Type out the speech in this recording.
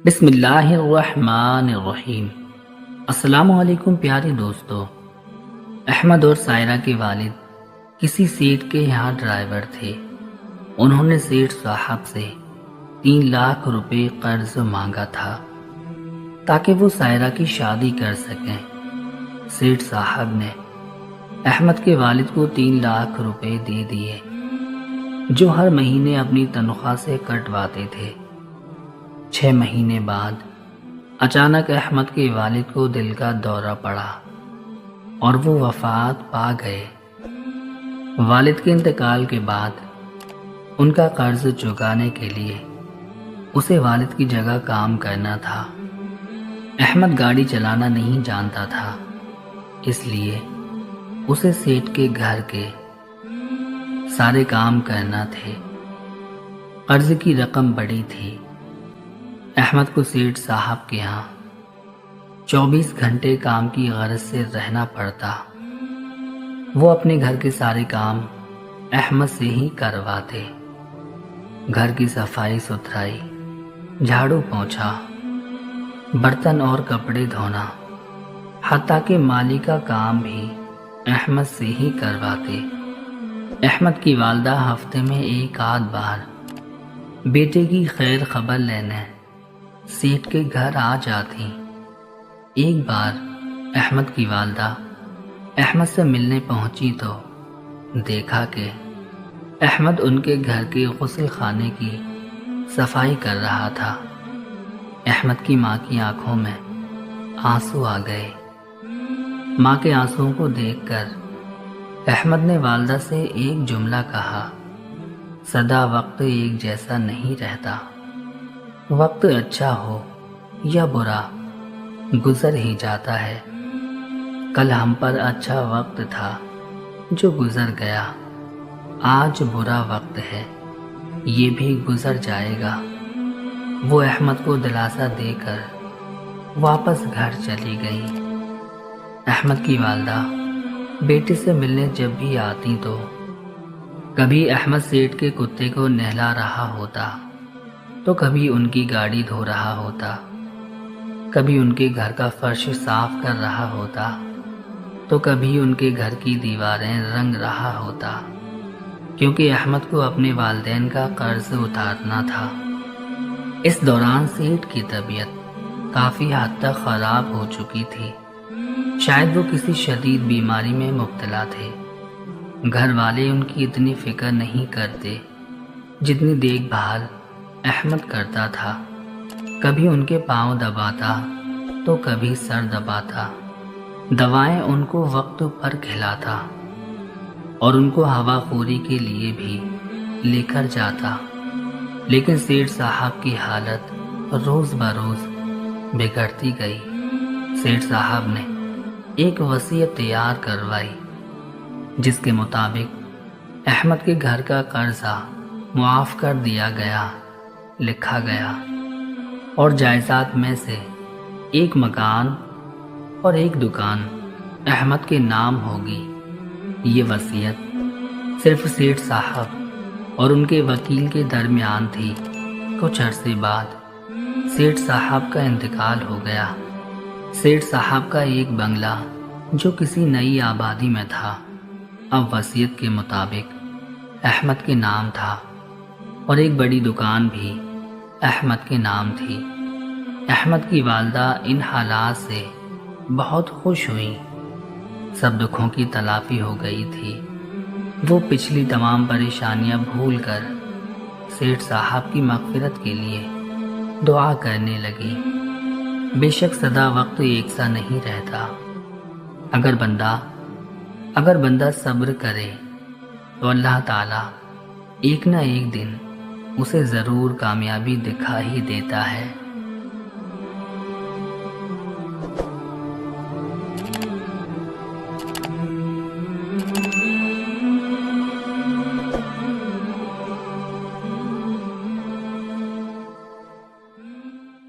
بسم اللہ الرحمن الرحیم۔ السلام علیکم پیارے دوستو۔ احمد اور سائرہ کے والد کسی سیٹ کے یہاں ڈرائیور تھے۔ انہوں نے سیٹ صاحب سے 3 لاکھ روپے قرض مانگا تھا تاکہ وہ سائرہ کی شادی کر سکیں۔ سیٹ صاحب نے احمد کے والد کو 3 لاکھ روپے دے دیے جو ہر مہینے اپنی تنخواہ سے کٹواتے تھے۔ 6 مہینے بعد اچانک احمد کے والد کو دل کا دورہ پڑا اور وہ وفات پا گئے۔ والد کے انتقال کے بعد ان کا قرض چکانے کے لیے اسے والد کی جگہ کام کرنا تھا۔ احمد گاڑی چلانا نہیں جانتا تھا، اس لیے اسے سیٹ کے گھر کے سارے کام کرنا تھے۔ قرض کی رقم بڑی تھی۔ احمد کو سیٹ صاحب کے ہاں 24 گھنٹے کام کی غرض سے رہنا پڑتا۔ وہ اپنے گھر کے سارے کام احمد سے ہی کرواتے۔ گھر کی صفائی ستھرائی، جھاڑو پونچھا، برتن اور کپڑے دھونا، حتیٰ کہ مالی کا کام بھی احمد سے ہی کرواتے۔ احمد کی والدہ ہفتے میں 1 آدھ بار بیٹے کی خیر خبر لینے سیٹ کے گھر آ جاتی۔ ایک بار احمد کی والدہ احمد سے ملنے پہنچی تو دیکھا کہ احمد ان کے گھر کے غسل خانے کی صفائی کر رہا تھا۔ احمد کی ماں کی آنکھوں میں آنسو آ گئے۔ ماں کے آنسوؤں کو دیکھ کر احمد نے والدہ سے ایک جملہ کہا، سدا وقت ایک جیسا نہیں رہتا، وقت اچھا ہو یا برا گزر ہی جاتا ہے۔ کل ہم پر اچھا وقت تھا جو گزر گیا، آج برا وقت ہے، یہ بھی گزر جائے گا۔ وہ احمد کو دلاسا دے کر واپس گھر چلی گئی۔ احمد کی والدہ بیٹے سے ملنے جب بھی آتی تو کبھی احمد سیٹ کے کتے کو نہلا رہا ہوتا تو کبھی ان کی گاڑی دھو رہا ہوتا، کبھی ان کے گھر کا فرش صاف کر رہا ہوتا تو کبھی ان کے گھر کی دیواریں رنگ رہا ہوتا، کیونکہ احمد کو اپنے والدین کا قرض اتارنا تھا۔ اس دوران سیٹ کی طبیعت کافی حد تک خراب ہو چکی تھی۔ شاید وہ کسی شدید بیماری میں مبتلا تھے۔ گھر والے ان کی اتنی فکر نہیں کرتے جتنی دیکھ بھال احمد کرتا تھا۔ کبھی ان کے پاؤں دباتا تو کبھی سر دباتا، دوائیں ان کو وقت پر کھلاتا اور ان کو ہوا خوری کے لیے بھی لے کر جاتا۔ لیکن سیٹ صاحب کی حالت روز بروز بگڑتی گئی۔ سیٹ صاحب نے ایک وصیت تیار کروائی جس کے مطابق احمد کے گھر کا قرضہ معاف کر دیا گیا، لکھا گیا، اور جائیداد میں سے 1 مکان اور 1 دکان احمد کے نام ہوگی۔ یہ وصیت صرف سیٹ صاحب اور ان کے وکیل کے درمیان تھی۔ کچھ عرصے بعد سیٹ صاحب کا انتقال ہو گیا۔ سیٹ صاحب کا ایک بنگلہ جو کسی نئی آبادی میں تھا اب وصیت کے مطابق احمد کے نام تھا، اور ایک بڑی دکان بھی احمد کے نام تھی۔ احمد کی والدہ ان حالات سے بہت خوش ہوئی۔ سب دکھوں کی تلافی ہو گئی تھی۔ وہ پچھلی تمام پریشانیاں بھول کر سیٹ صاحب کی مغفرت کے لیے دعا کرنے لگی۔ بے شک سدا وقت ایک سا نہیں رہتا۔ اگر بندہ صبر کرے تو اللہ تعالیٰ ایک نہ ایک دن اسے ضرور کامیابی دکھا ہی دیتا ہے۔